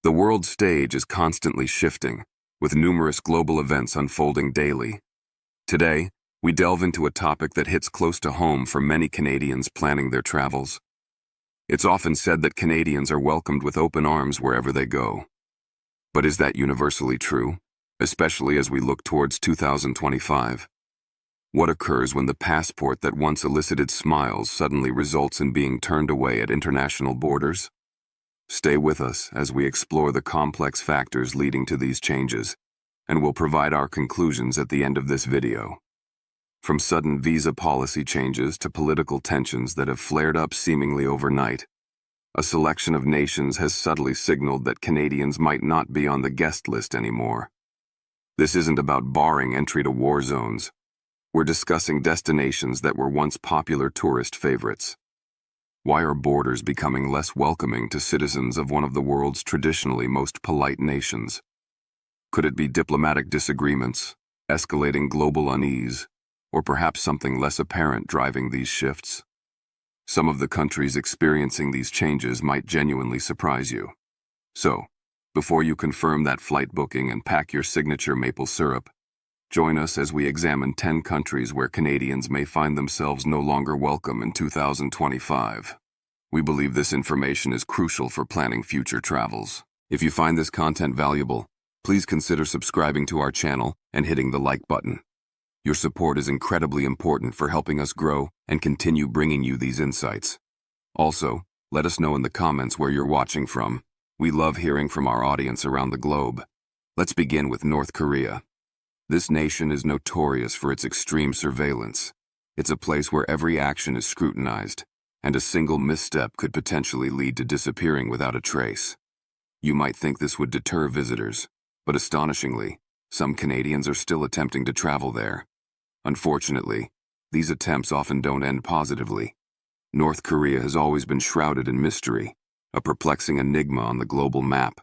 The world stage is constantly shifting, with numerous global events unfolding daily. Today, we delve into a topic that hits close to home for many Canadians planning their travels. It's often said that Canadians are welcomed with open arms wherever they go. But is that universally true, especially as we look towards 2025? What occurs when the passport that once elicited smiles suddenly results in being turned away at international borders? Stay with us as we explore the complex factors leading to these changes, and we'll provide our conclusions at the end of this video. From sudden visa policy changes to political tensions that have flared up seemingly overnight, a selection of nations has subtly signaled that Canadians might not be on the guest list anymore. This isn't about barring entry to war zones. We're discussing destinations that were once popular tourist favorites. Why are borders becoming less welcoming to citizens of one of the world's traditionally most polite nations? Could it be diplomatic disagreements, escalating global unease, or perhaps something less apparent driving these shifts? Some of the countries experiencing these changes might genuinely surprise you. So, before you confirm that flight booking and pack your signature maple syrup, join us as we examine 10 countries where Canadians may find themselves no longer welcome in 2025. We believe this information is crucial for planning future travels. If you find this content valuable, please consider subscribing to our channel and hitting the like button. Your support is incredibly important for helping us grow and continue bringing you these insights. Also, let us know in the comments where you're watching from. We love hearing from our audience around the globe. Let's begin with North Korea. This nation is notorious for its extreme surveillance. It's a place where every action is scrutinized, and a single misstep could potentially lead to disappearing without a trace. You might think this would deter visitors, but astonishingly, some Canadians are still attempting to travel there. Unfortunately, these attempts often don't end positively. North Korea has always been shrouded in mystery, a perplexing enigma on the global map.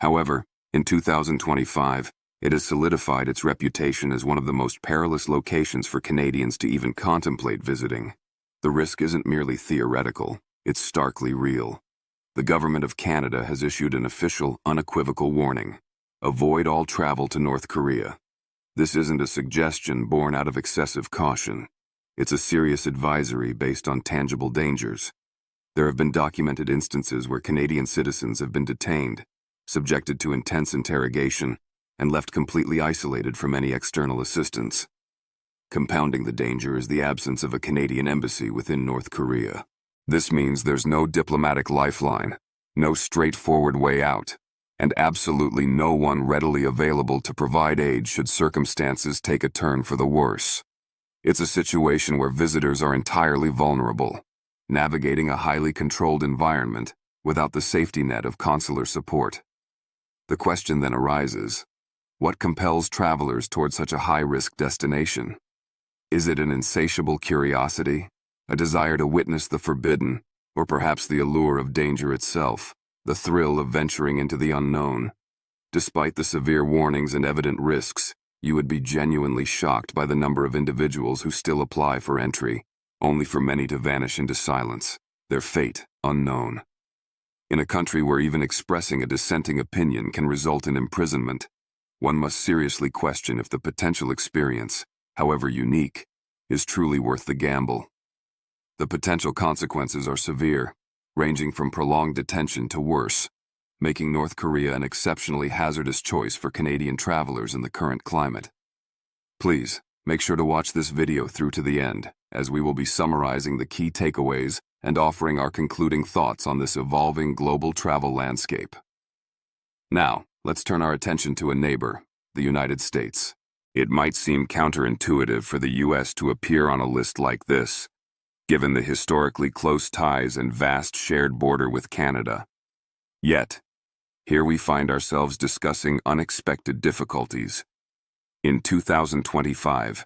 However, in 2025, it has solidified its reputation as one of the most perilous locations for Canadians to even contemplate visiting. The risk isn't merely theoretical, it's starkly real. The Government of Canada has issued an official, unequivocal warning: avoid all travel to North Korea. This isn't a suggestion born out of excessive caution. It's a serious advisory based on tangible dangers. There have been documented instances where Canadian citizens have been detained, subjected to intense interrogation, and left completely isolated from any external assistance. Compounding the danger is the absence of a Canadian embassy within North Korea. This means there's no diplomatic lifeline, no straightforward way out, and absolutely no one readily available to provide aid should circumstances take a turn for the worse. It's a situation where visitors are entirely vulnerable, navigating a highly controlled environment without the safety net of consular support. The question then arises: what compels travelers toward such a high-risk destination? Is it an insatiable curiosity, a desire to witness the forbidden, or perhaps the allure of danger itself, the thrill of venturing into the unknown? Despite the severe warnings and evident risks, you would be genuinely shocked by the number of individuals who still apply for entry, only for many to vanish into silence, their fate unknown. In a country where even expressing a dissenting opinion can result in imprisonment, one must seriously question if the potential experience, however unique, is truly worth the gamble. The potential consequences are severe, ranging from prolonged detention to worse, making North Korea an exceptionally hazardous choice for Canadian travelers in the current climate. Please, make sure to watch this video through to the end, as we will be summarizing the key takeaways and offering our concluding thoughts on this evolving global travel landscape. Now, let's turn our attention to a neighbor, the United States. It might seem counterintuitive for the U.S. to appear on a list like this, given the historically close ties and vast shared border with Canada. Yet, here we find ourselves discussing unexpected difficulties. In 2025,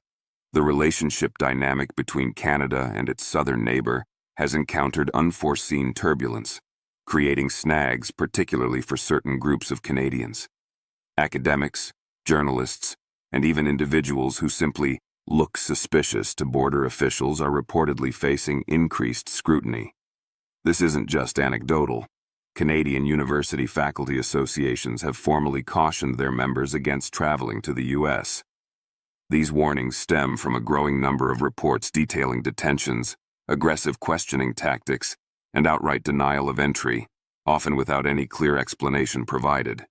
the relationship dynamic between Canada and its southern neighbor has encountered unforeseen turbulence, creating snags particularly for certain groups of Canadians. Academics, journalists, and even individuals who simply look suspicious to border officials are reportedly facing increased scrutiny. This isn't just anecdotal. Canadian university faculty associations have formally cautioned their members against traveling to the U.S. These warnings stem from a growing number of reports detailing detentions, aggressive questioning tactics, and outright denial of entry, often without any clear explanation provided.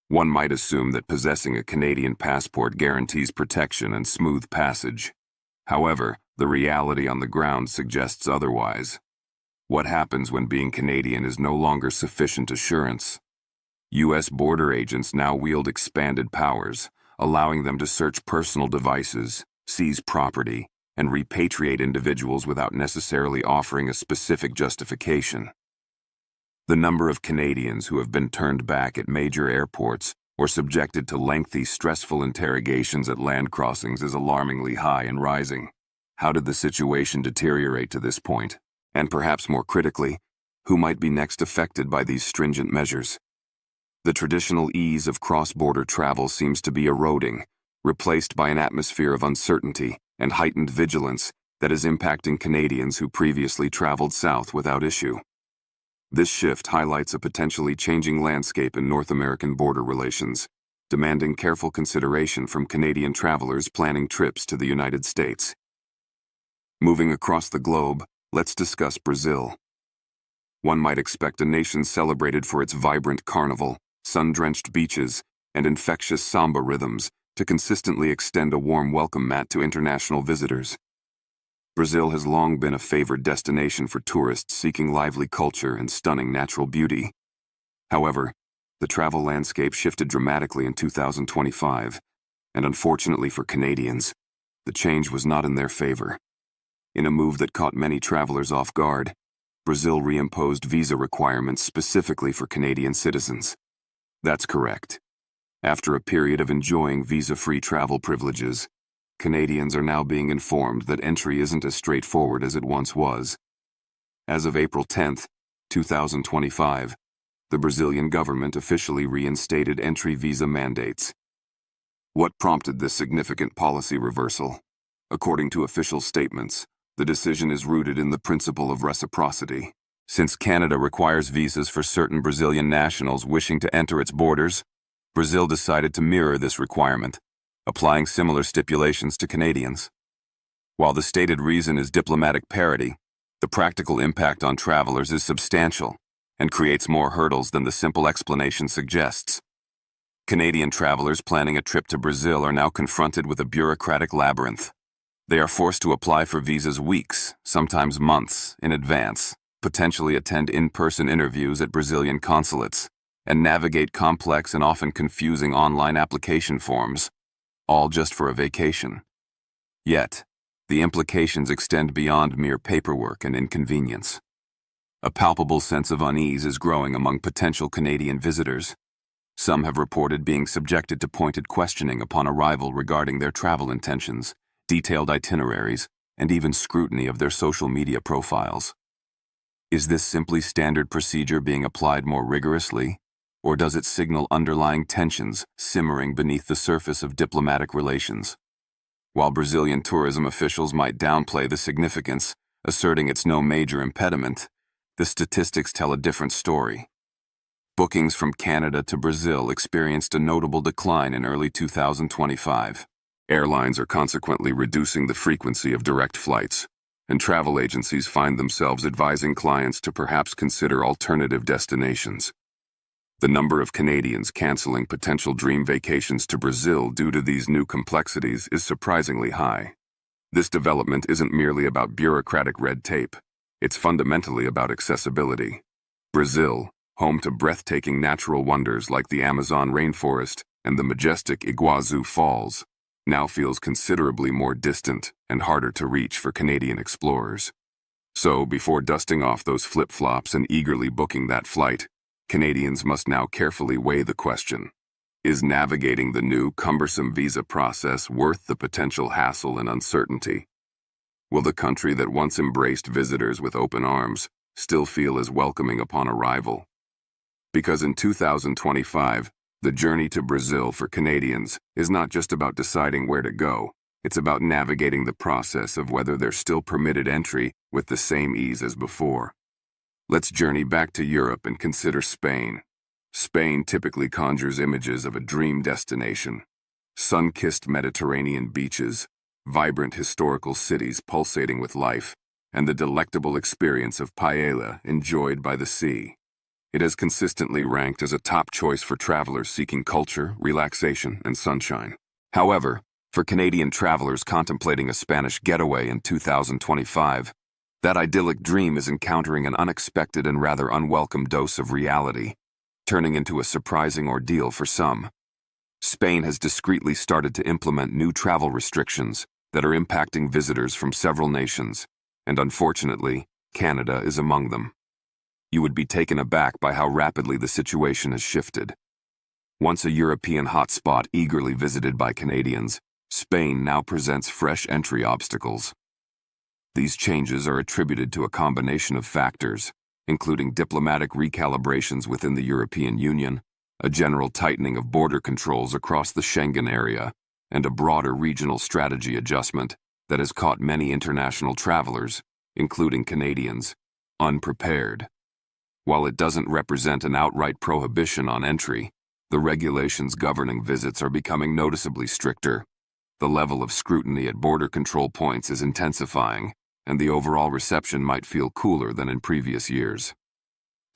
One might assume that possessing a Canadian passport guarantees protection and smooth passage. However, the reality on the ground suggests otherwise. What happens when being Canadian is no longer sufficient assurance? U.S. border agents now wield expanded powers, allowing them to search personal devices, seize property, and repatriate individuals without necessarily offering a specific justification. The number of Canadians who have been turned back at major airports or subjected to lengthy, stressful interrogations at land crossings is alarmingly high and rising. How did the situation deteriorate to this point? And perhaps more critically, who might be next affected by these stringent measures? The traditional ease of cross-border travel seems to be eroding, replaced by an atmosphere of uncertainty and heightened vigilance that is impacting Canadians who previously traveled south without issue. This shift highlights a potentially changing landscape in North American border relations, demanding careful consideration from Canadian travelers planning trips to the United States. Moving across the globe, let's discuss Brazil. One might expect a nation celebrated for its vibrant carnival, sun-drenched beaches, and infectious samba rhythms to consistently extend a warm welcome mat to international visitors. Brazil has long been a favored destination for tourists seeking lively culture and stunning natural beauty. However, the travel landscape shifted dramatically in 2025, and unfortunately for Canadians, the change was not in their favor. In a move that caught many travelers off guard, Brazil reimposed visa requirements specifically for Canadian citizens. That's correct. After a period of enjoying visa-free travel privileges, Canadians are now being informed that entry isn't as straightforward as it once was. As of April 10, 2025, the Brazilian government officially reinstated entry visa mandates. What prompted this significant policy reversal? According to official statements, the decision is rooted in the principle of reciprocity. Since Canada requires visas for certain Brazilian nationals wishing to enter its borders, Brazil decided to mirror this requirement, applying similar stipulations to Canadians. While the stated reason is diplomatic parity, the practical impact on travelers is substantial and creates more hurdles than the simple explanation suggests. Canadian travelers planning a trip to Brazil are now confronted with a bureaucratic labyrinth. They are forced to apply for visas weeks, sometimes months, in advance, potentially attend in-person interviews at Brazilian consulates, and navigate complex and often confusing online application forms, all just for a vacation. Yet, the implications extend beyond mere paperwork and inconvenience. A palpable sense of unease is growing among potential Canadian visitors. Some have reported being subjected to pointed questioning upon arrival regarding their travel intentions, detailed itineraries, and even scrutiny of their social media profiles. Is this simply standard procedure being applied more rigorously, or does it signal underlying tensions simmering beneath the surface of diplomatic relations? While Brazilian tourism officials might downplay the significance, asserting it's no major impediment, the statistics tell a different story. Bookings from Canada to Brazil experienced a notable decline in early 2025. Airlines are consequently reducing the frequency of direct flights, and travel agencies find themselves advising clients to perhaps consider alternative destinations. The number of Canadians canceling potential dream vacations to Brazil due to these new complexities is surprisingly high. This development isn't merely about bureaucratic red tape, it's fundamentally about accessibility. Brazil, home to breathtaking natural wonders like the Amazon rainforest and the majestic Iguazu Falls, now feels considerably more distant and harder to reach for Canadian explorers. So, before dusting off those flip-flops and eagerly booking that flight, Canadians must now carefully weigh the question: is navigating the new, cumbersome visa process worth the potential hassle and uncertainty? Will the country that once embraced visitors with open arms still feel as welcoming upon arrival? Because in 2025, the journey to Brazil for Canadians is not just about deciding where to go, it's about navigating the process of whether they're still permitted entry with the same ease as before. Let's journey back to Europe and consider Spain. Spain typically conjures images of a dream destination. Sun-kissed Mediterranean beaches, vibrant historical cities pulsating with life, and the delectable experience of paella enjoyed by the sea. It has consistently ranked as a top choice for travelers seeking culture, relaxation, and sunshine. However, for Canadian travelers contemplating a Spanish getaway in 2025, that idyllic dream is encountering an unexpected and rather unwelcome dose of reality, turning into a surprising ordeal for some. Spain has discreetly started to implement new travel restrictions that are impacting visitors from several nations, and unfortunately, Canada is among them. You would be taken aback by how rapidly the situation has shifted. Once a European hotspot eagerly visited by Canadians, Spain now presents fresh entry obstacles. These changes are attributed to a combination of factors, including diplomatic recalibrations within the European Union, a general tightening of border controls across the Schengen area, and a broader regional strategy adjustment that has caught many international travelers, including Canadians, unprepared. While it doesn't represent an outright prohibition on entry, the regulations governing visits are becoming noticeably stricter. The level of scrutiny at border control points is intensifying, and the overall reception might feel cooler than in previous years.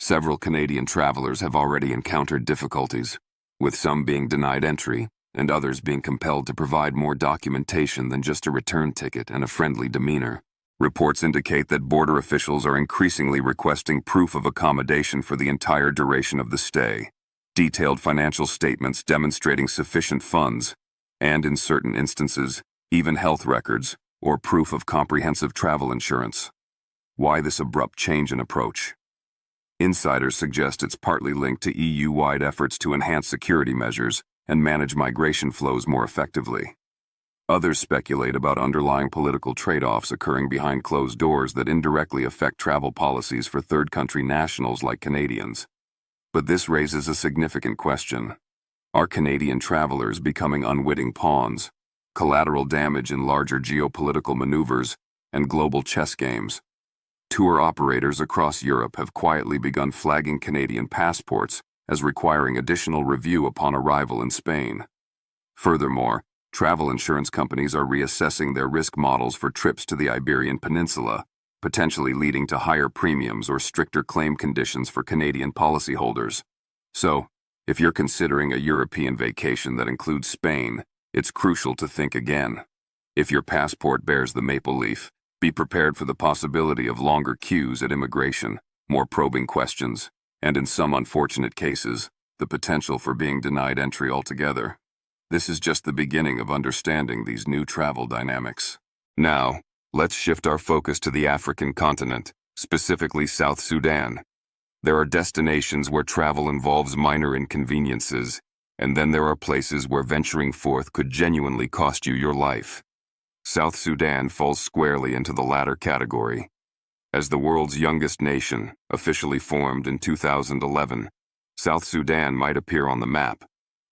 Several Canadian travelers have already encountered difficulties, with some being denied entry and others being compelled to provide more documentation than just a return ticket and a friendly demeanor. Reports indicate that border officials are increasingly requesting proof of accommodation for the entire duration of the stay, detailed financial statements demonstrating sufficient funds, and in certain instances, even health records or proof of comprehensive travel insurance. Why this abrupt change in approach? Insiders suggest it's partly linked to EU-wide efforts to enhance security measures and manage migration flows more effectively. Others speculate about underlying political trade-offs occurring behind closed doors that indirectly affect travel policies for third-country nationals like Canadians. But this raises a significant question. Are Canadian travelers becoming unwitting pawns, collateral damage in larger geopolitical maneuvers and global chess games? Tour operators across Europe have quietly begun flagging Canadian passports as requiring additional review upon arrival in Spain. Furthermore, travel insurance companies are reassessing their risk models for trips to the Iberian Peninsula, potentially leading to higher premiums or stricter claim conditions for Canadian policyholders. So, if you're considering a European vacation that includes Spain, it's crucial to think again. If your passport bears the maple leaf, be prepared for the possibility of longer queues at immigration, more probing questions, and in some unfortunate cases, the potential for being denied entry altogether. This is just the beginning of understanding these new travel dynamics. Now, let's shift our focus to the African continent, specifically South Sudan. There are destinations where travel involves minor inconveniences, and then there are places where venturing forth could genuinely cost you your life. South Sudan falls squarely into the latter category. As the world's youngest nation, officially formed in 2011, South Sudan might appear on the map,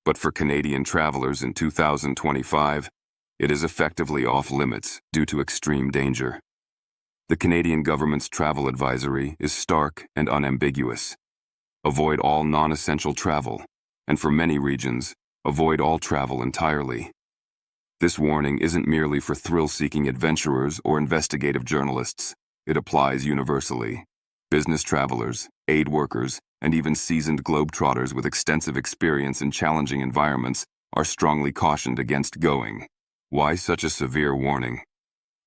but for Canadian travelers in 2025, it is effectively off-limits due to extreme danger. The Canadian government's travel advisory is stark and unambiguous. Avoid all non-essential travel, and for many regions, avoid all travel entirely. This warning isn't merely for thrill-seeking adventurers or investigative journalists. It applies universally. Business travelers, aid workers, and even seasoned globetrotters with extensive experience in challenging environments are strongly cautioned against going. Why such a severe warning?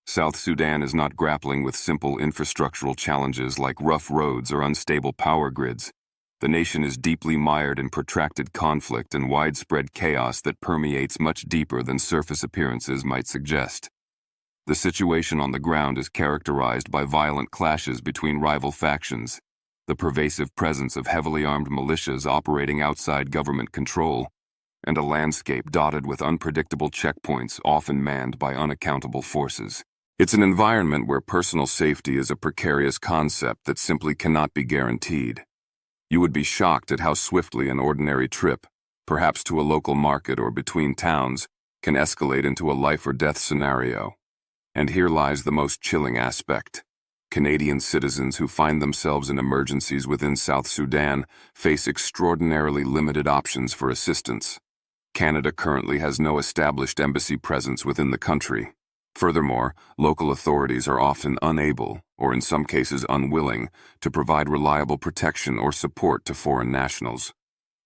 South Sudan is not grappling with simple infrastructural challenges like rough roads or unstable power grids. The nation is deeply mired in protracted conflict and widespread chaos that permeates much deeper than surface appearances might suggest. The situation on the ground is characterized by violent clashes between rival factions, the pervasive presence of heavily armed militias operating outside government control, and a landscape dotted with unpredictable checkpoints often manned by unaccountable forces. It's an environment where personal safety is a precarious concept that simply cannot be guaranteed. You would be shocked at how swiftly an ordinary trip, perhaps to a local market or between towns, can escalate into a life-or-death scenario. And here lies the most chilling aspect. Canadian citizens who find themselves in emergencies within South Sudan face extraordinarily limited options for assistance. Canada currently has no established embassy presence within the country. Furthermore, local authorities are often unable, or in some cases unwilling, to provide reliable protection or support to foreign nationals.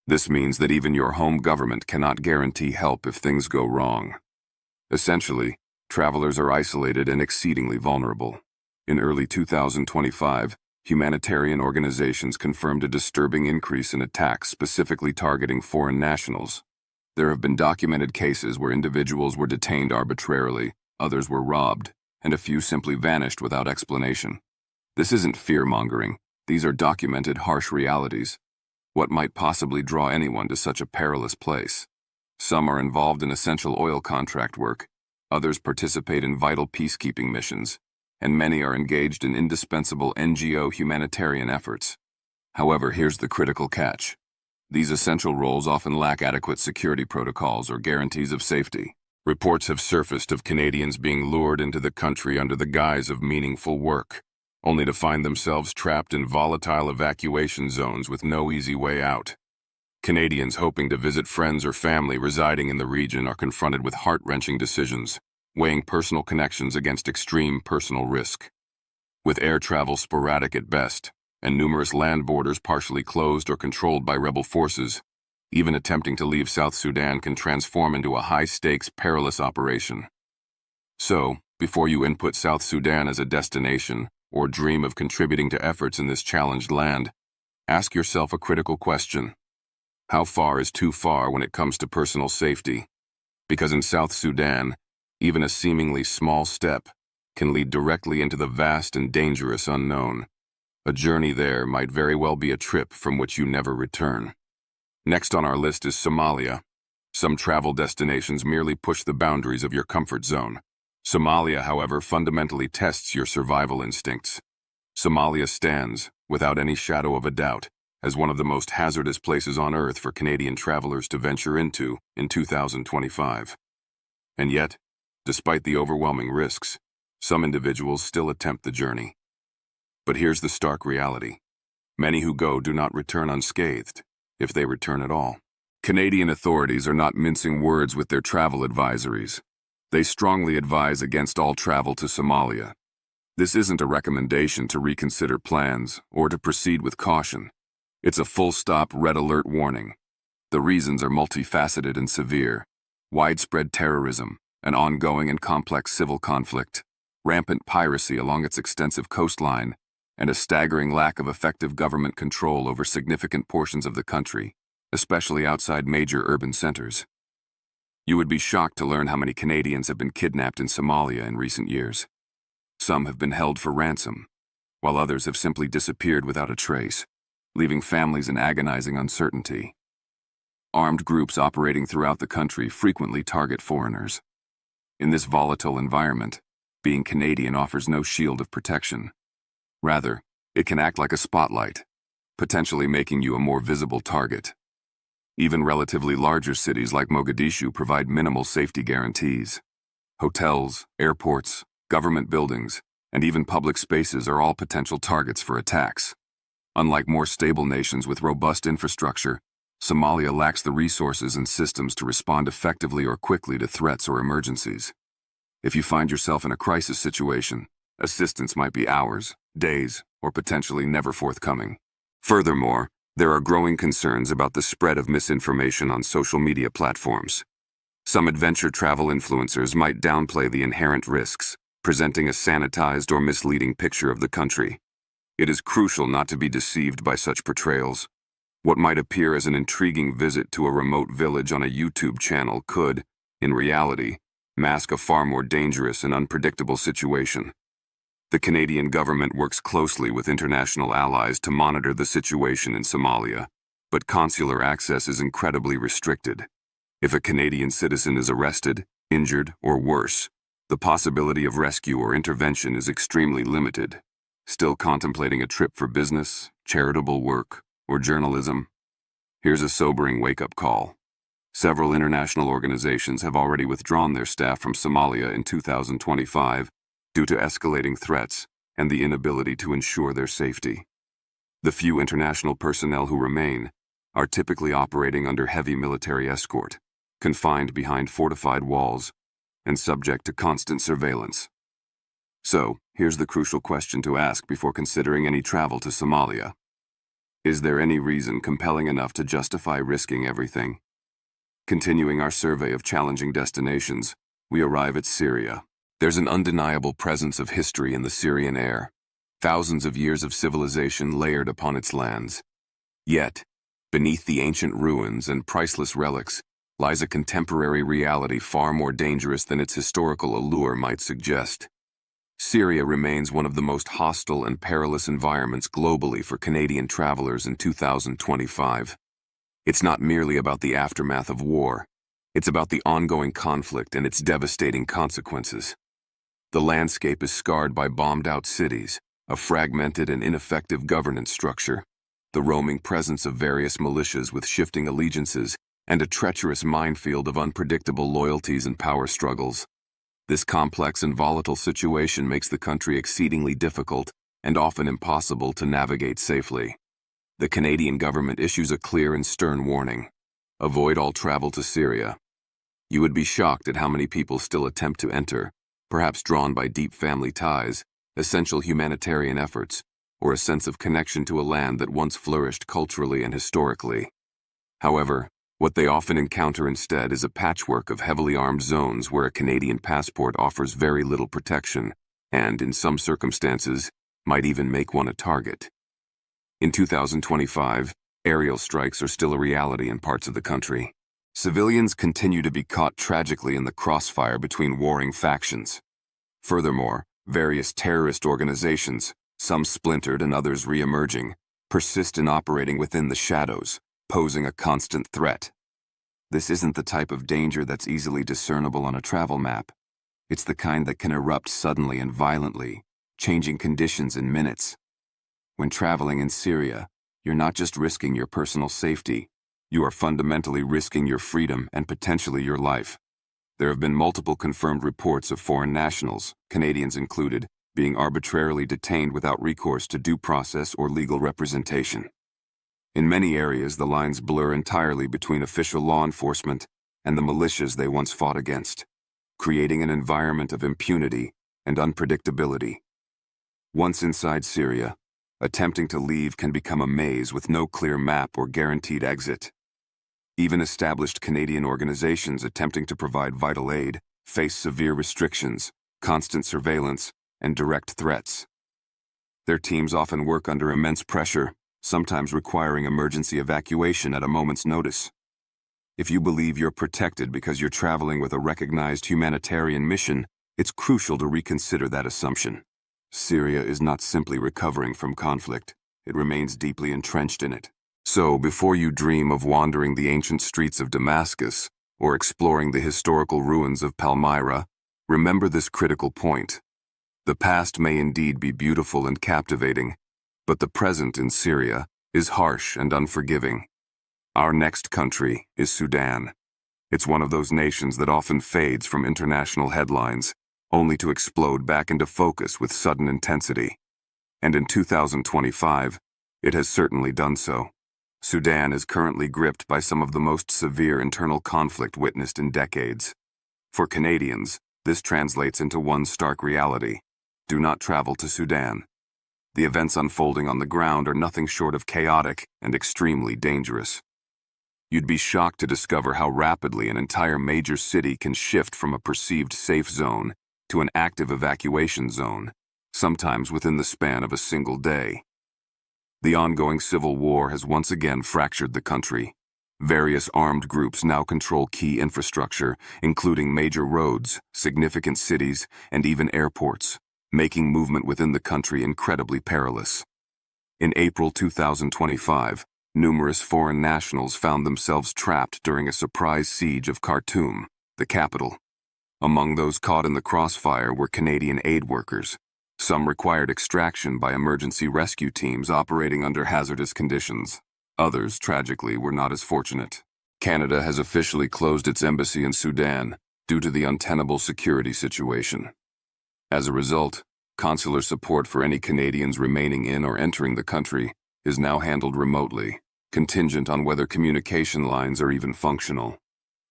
This means that even your home government cannot guarantee help if things go wrong. Essentially, travelers are isolated and exceedingly vulnerable. In early 2025, humanitarian organizations confirmed a disturbing increase in attacks specifically targeting foreign nationals. There have been documented cases where individuals were detained arbitrarily, others were robbed, and a few simply vanished without explanation. This isn't fear-mongering. These are documented harsh realities. What might possibly draw anyone to such a perilous place? Some are involved in essential oil contract work, others participate in vital peacekeeping missions, and many are engaged in indispensable NGO humanitarian efforts. However, here's the critical catch. These essential roles often lack adequate security protocols or guarantees of safety. Reports have surfaced of Canadians being lured into the country under the guise of meaningful work, only to find themselves trapped in volatile evacuation zones with no easy way out. Canadians hoping to visit friends or family residing in the region are confronted with heart-wrenching decisions, weighing personal connections against extreme personal risk. With air travel sporadic at best, and numerous land borders partially closed or controlled by rebel forces, even attempting to leave South Sudan can transform into a high-stakes, perilous operation. So, before you input South Sudan as a destination, or dream of contributing to efforts in this challenged land, ask yourself a critical question. How far is too far when it comes to personal safety? Because in South Sudan, even a seemingly small step can lead directly into the vast and dangerous unknown. A journey there might very well be a trip from which you never return. Next on our list is Somalia. Some travel destinations merely push the boundaries of your comfort zone. Somalia, however, fundamentally tests your survival instincts. Somalia stands, without any shadow of a doubt, as one of the most hazardous places on Earth for Canadian travelers to venture into in 2025. And yet, despite the overwhelming risks, some individuals still attempt the journey. But here's the stark reality. Many who go do not return unscathed, if they return at all. Canadian authorities are not mincing words with their travel advisories. They strongly advise against all travel to Somalia. This isn't a recommendation to reconsider plans or to proceed with caution. It's a full-stop red alert warning. The reasons are multifaceted and severe. Widespread terrorism, an ongoing and complex civil conflict, rampant piracy along its extensive coastline, and a staggering lack of effective government control over significant portions of the country, especially outside major urban centers. You would be shocked to learn how many Canadians have been kidnapped in Somalia in recent years. Some have been held for ransom, while others have simply disappeared without a trace, leaving families in agonizing uncertainty. Armed groups operating throughout the country frequently target foreigners. In this volatile environment, being Canadian offers no shield of protection. Rather, it can act like a spotlight, potentially making you a more visible target. Even relatively larger cities like Mogadishu provide minimal safety guarantees. Hotels, airports, government buildings, and even public spaces are all potential targets for attacks. Unlike more stable nations with robust infrastructure, Somalia lacks the resources and systems to respond effectively or quickly to threats or emergencies. If you find yourself in a crisis situation, assistance might be hours, days, or potentially never forthcoming. Furthermore, there are growing concerns about the spread of misinformation on social media platforms. Some adventure travel influencers might downplay the inherent risks, presenting a sanitized or misleading picture of the country. It is crucial not to be deceived by such portrayals. What might appear as an intriguing visit to a remote village on a YouTube channel could, in reality, mask a far more dangerous and unpredictable situation. The Canadian government works closely with international allies to monitor the situation in Somalia, but consular access is incredibly restricted. If a Canadian citizen is arrested, injured, or worse, the possibility of rescue or intervention is extremely limited. Still contemplating a trip for business, charitable work, or journalism? Here's a sobering wake-up call. Several international organizations have already withdrawn their staff from Somalia in 2025 due to escalating threats and the inability to ensure their safety. The few international personnel who remain are typically operating under heavy military escort, confined behind fortified walls, and subject to constant surveillance. So, here's the crucial question to ask before considering any travel to Somalia. Is there any reason compelling enough to justify risking everything? Continuing our survey of challenging destinations, we arrive at Syria. There's an undeniable presence of history in the Syrian air, thousands of years of civilization layered upon its lands. Yet, beneath the ancient ruins and priceless relics lies a contemporary reality far more dangerous than its historical allure might suggest. Syria remains one of the most hostile and perilous environments globally for Canadian travelers in 2025. It's not merely about the aftermath of war. It's about the ongoing conflict and its devastating consequences. The landscape is scarred by bombed-out cities, a fragmented and ineffective governance structure, the roaming presence of various militias with shifting allegiances, and a treacherous minefield of unpredictable loyalties and power struggles. This complex and volatile situation makes the country exceedingly difficult and often impossible to navigate safely. The Canadian government issues a clear and stern warning: avoid all travel to Syria. You would be shocked at how many people still attempt to enter, perhaps drawn by deep family ties, essential humanitarian efforts, or a sense of connection to a land that once flourished culturally and historically. However, what they often encounter instead is a patchwork of heavily armed zones where a Canadian passport offers very little protection and, in some circumstances, might even make one a target. In 2025, aerial strikes are still a reality in parts of the country. Civilians continue to be caught tragically in the crossfire between warring factions. Furthermore, various terrorist organizations, some splintered and others re-emerging, persist in operating within the shadows, posing a constant threat. This isn't the type of danger that's easily discernible on a travel map. It's the kind that can erupt suddenly and violently, changing conditions in minutes. When traveling in Syria, you're not just risking your personal safety, you are fundamentally risking your freedom and potentially your life. There have been multiple confirmed reports of foreign nationals, Canadians included, being arbitrarily detained without recourse to due process or legal representation. In many areas, the lines blur entirely between official law enforcement and the militias they once fought against, creating an environment of impunity and unpredictability. Once inside Syria, attempting to leave can become a maze with no clear map or guaranteed exit. Even established Canadian organizations attempting to provide vital aid face severe restrictions, constant surveillance, and direct threats. Their teams often work under immense pressure, sometimes requiring emergency evacuation at a moment's notice. If you believe you're protected because you're traveling with a recognized humanitarian mission, it's crucial to reconsider that assumption. Syria is not simply recovering from conflict, it remains deeply entrenched in it. So, before you dream of wandering the ancient streets of Damascus or exploring the historical ruins of Palmyra, remember this critical point. The past may indeed be beautiful and captivating, but the present in Syria is harsh and unforgiving. Our next country is Sudan. It's one of those nations that often fades from international headlines, only to explode back into focus with sudden intensity. And in 2025, it has certainly done so. Sudan is currently gripped by some of the most severe internal conflict witnessed in decades. For Canadians, this translates into one stark reality: do not travel to Sudan. The events unfolding on the ground are nothing short of chaotic and extremely dangerous. You'd be shocked to discover how rapidly an entire major city can shift from a perceived safe zone to an active evacuation zone, sometimes within the span of a single day. The ongoing civil war has once again fractured the country. Various armed groups now control key infrastructure, including major roads, significant cities, and even airports, making movement within the country incredibly perilous. In April 2025, numerous foreign nationals found themselves trapped during a surprise siege of Khartoum, the capital. Among those caught in the crossfire were Canadian aid workers. Some required extraction by emergency rescue teams operating under hazardous conditions. Others, tragically, were not as fortunate. Canada has officially closed its embassy in Sudan due to the untenable security situation. As a result, Consular support for any Canadians remaining in or entering the country is now handled remotely, contingent on whether communication lines are even functional.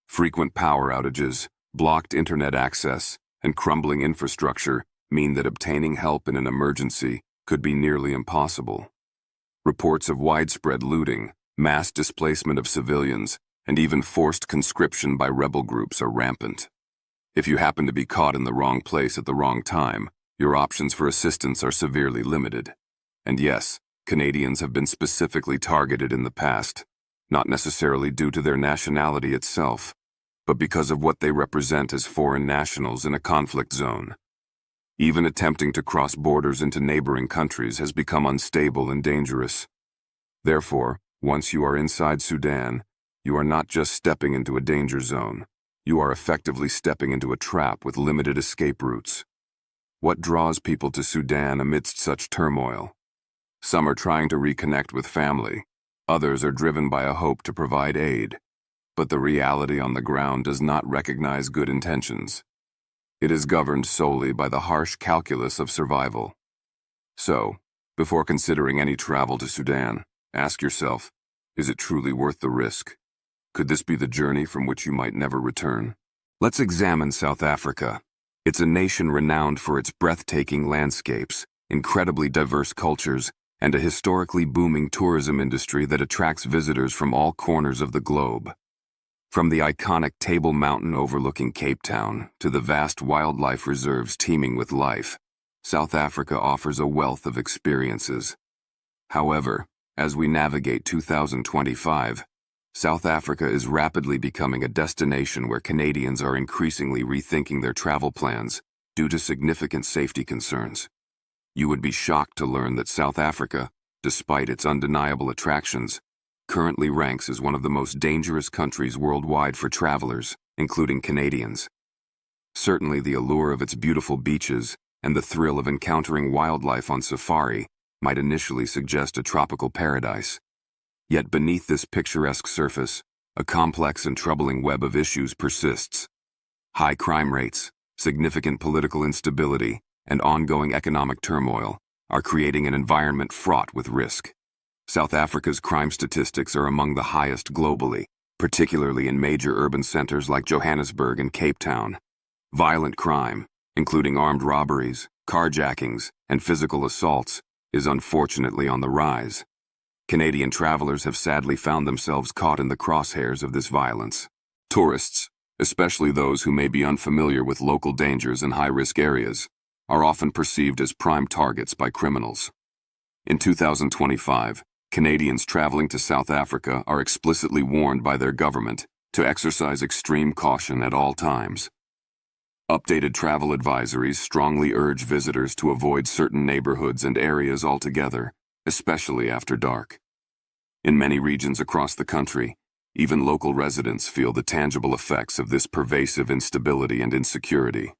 Frequent power outages, blocked internet access, and crumbling infrastructure mean that obtaining help in an emergency could be nearly impossible. Reports of widespread looting, mass displacement of civilians, and even forced conscription by rebel groups are rampant. If you happen to be caught in the wrong place at the wrong time, your options for assistance are severely limited. And yes, Canadians have been specifically targeted in the past, not necessarily due to their nationality itself, but because of what they represent as foreign nationals in a conflict zone. Even attempting to cross borders into neighboring countries has become unstable and dangerous. Therefore, once you are inside Sudan, you are not just stepping into a danger zone. You are effectively stepping into a trap with limited escape routes. What draws people to Sudan amidst such turmoil? Some are trying to reconnect with family. Others are driven by a hope to provide aid. But the reality on the ground does not recognize good intentions. It is governed solely by the harsh calculus of survival. So, before considering any travel to Sudan, ask yourself, is it truly worth the risk? Could this be the journey from which you might never return? Let's examine South Africa. It's a nation renowned for its breathtaking landscapes, incredibly diverse cultures, and a historically booming tourism industry that attracts visitors from all corners of the globe. From the iconic Table Mountain overlooking Cape Town to the vast wildlife reserves teeming with life, South Africa offers a wealth of experiences. However, as we navigate 2025, South Africa is rapidly becoming a destination where Canadians are increasingly rethinking their travel plans due to significant safety concerns. You would be shocked to learn that South Africa, despite its undeniable attractions, currently ranks as one of the most dangerous countries worldwide for travelers, including Canadians. Certainly the allure of its beautiful beaches and the thrill of encountering wildlife on safari might initially suggest a tropical paradise. Yet beneath this picturesque surface, a complex and troubling web of issues persists. High crime rates, significant political instability, and ongoing economic turmoil are creating an environment fraught with risk. South Africa's crime statistics are among the highest globally, particularly in major urban centers like Johannesburg and Cape Town. Violent crime, including armed robberies, carjackings, and physical assaults, is unfortunately on the rise. Canadian travelers have sadly found themselves caught in the crosshairs of this violence. Tourists, especially those who may be unfamiliar with local dangers and high-risk areas, are often perceived as prime targets by criminals. In 2025, Canadians traveling to South Africa are explicitly warned by their government to exercise extreme caution at all times. Updated travel advisories strongly urge visitors to avoid certain neighborhoods and areas altogether, especially after dark. In many regions across the country, even local residents feel the tangible effects of this pervasive instability and insecurity.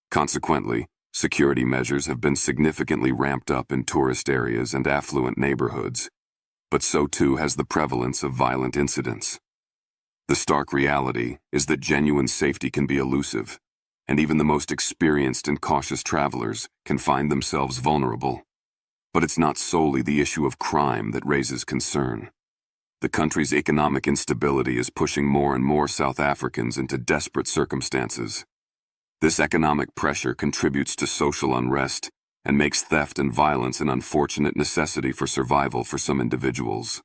Consequently, security measures have been significantly ramped up in tourist areas and affluent neighborhoods, but so too has the prevalence of violent incidents. The stark reality is that genuine safety can be elusive, and even the most experienced and cautious travelers can find themselves vulnerable. But it's not solely the issue of crime that raises concern. The country's economic instability is pushing more and more South Africans into desperate circumstances. This economic pressure contributes to social unrest and makes theft and violence an unfortunate necessity for survival for some individuals.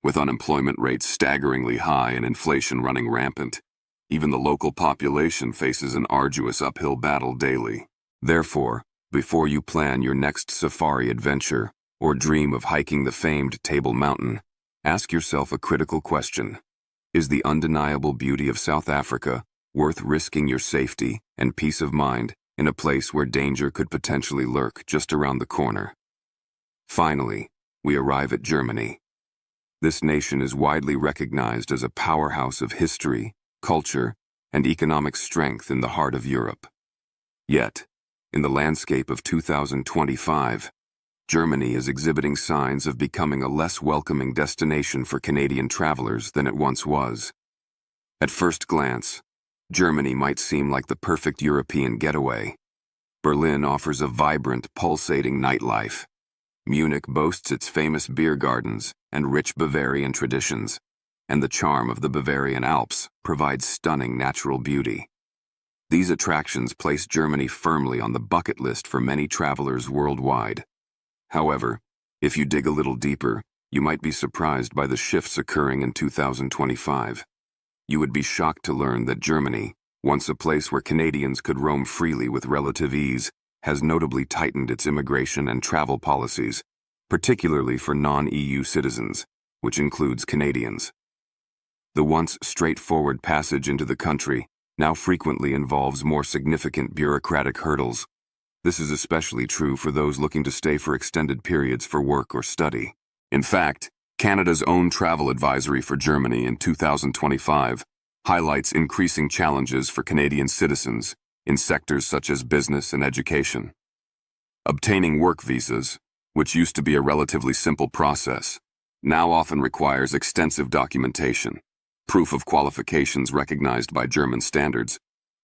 With unemployment rates staggeringly high and inflation running rampant, even the local population faces an arduous uphill battle daily. Therefore, before you plan your next safari adventure or dream of hiking the famed Table Mountain, ask yourself a critical question. Is the undeniable beauty of South Africa worth risking your safety and peace of mind in a place where danger could potentially lurk just around the corner? Finally, we arrive at Germany. This nation is widely recognized as a powerhouse of history, culture, and economic strength in the heart of Europe. Yet, in the landscape of 2025, Germany is exhibiting signs of becoming a less welcoming destination for Canadian travelers than it once was. At first glance, Germany might seem like the perfect European getaway. Berlin offers a vibrant, pulsating nightlife. Munich boasts its famous beer gardens and rich Bavarian traditions, and the charm of the Bavarian Alps provides stunning natural beauty. These attractions place Germany firmly on the bucket list for many travelers worldwide. However, if you dig a little deeper, you might be surprised by the shifts occurring in 2025. You would be shocked to learn that Germany, once a place where Canadians could roam freely with relative ease, has notably tightened its immigration and travel policies, particularly for non-EU citizens, which includes Canadians. The once straightforward passage into the country now frequently involves more significant bureaucratic hurdles. This is especially true for those looking to stay for extended periods for work or study. In fact, Canada's own travel advisory for Germany in 2025 highlights increasing challenges for Canadian citizens in sectors such as business and education. Obtaining work visas, which used to be a relatively simple process, now often requires extensive documentation, proof of qualifications recognized by German standards,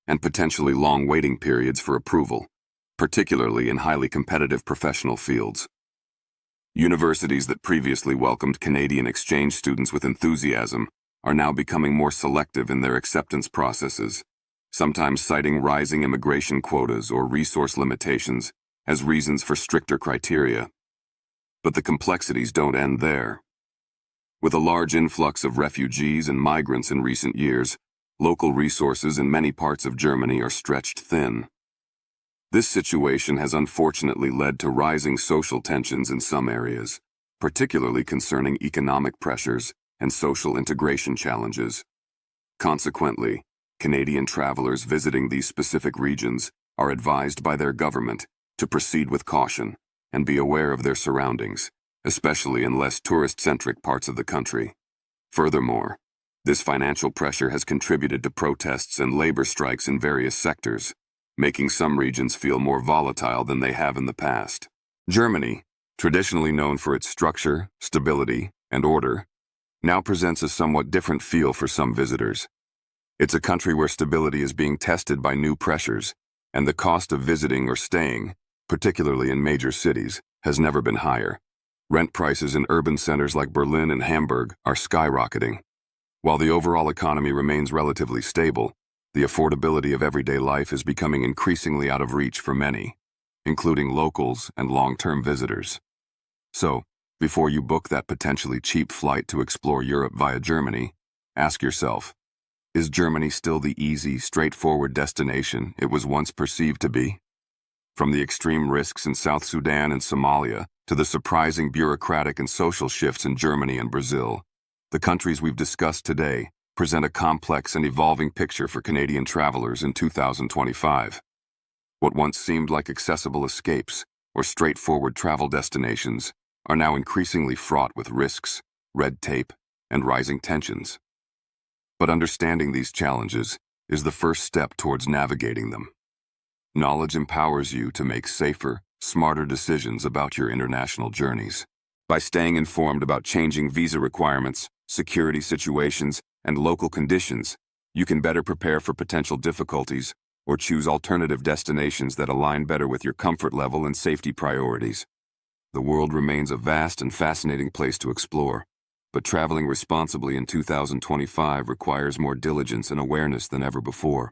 and potentially long waiting periods for approval, particularly in highly competitive professional fields. Universities that previously welcomed Canadian exchange students with enthusiasm are now becoming more selective in their acceptance processes, sometimes citing rising immigration quotas or resource limitations as reasons for stricter criteria. But the complexities don't end there. With a large influx of refugees and migrants in recent years, local resources in many parts of Germany are stretched thin. This situation has unfortunately led to rising social tensions in some areas, particularly concerning economic pressures and social integration challenges. Consequently, Canadian travelers visiting these specific regions are advised by their government to proceed with caution and be aware of their surroundings, especially in less tourist-centric parts of the country. Furthermore, this financial pressure has contributed to protests and labor strikes in various sectors, making some regions feel more volatile than they have in the past. Germany, traditionally known for its structure, stability, and order, now presents a somewhat different feel for some visitors. It's a country where stability is being tested by new pressures, and the cost of visiting or staying, particularly in major cities, has never been higher. Rent prices in urban centers like Berlin and Hamburg are skyrocketing. While the overall economy remains relatively stable, the affordability of everyday life is becoming increasingly out of reach for many, including locals and long-term visitors. So, before you book that potentially cheap flight to explore Europe via Germany, ask yourself, is Germany still the easy, straightforward destination it was once perceived to be? From the extreme risks in South Sudan and Somalia to the surprising bureaucratic and social shifts in Germany and Brazil, the countries we've discussed today present a complex and evolving picture for Canadian travelers in 2025. What once seemed like accessible escapes or straightforward travel destinations are now increasingly fraught with risks, red tape, and rising tensions. But understanding these challenges is the first step towards navigating them. Knowledge empowers you to make safer, smarter decisions about your international journeys. By staying informed about changing visa requirements, security situations, and local conditions, you can better prepare for potential difficulties or choose alternative destinations that align better with your comfort level and safety priorities. The world remains a vast and fascinating place to explore, but traveling responsibly in 2025 requires more diligence and awareness than ever before.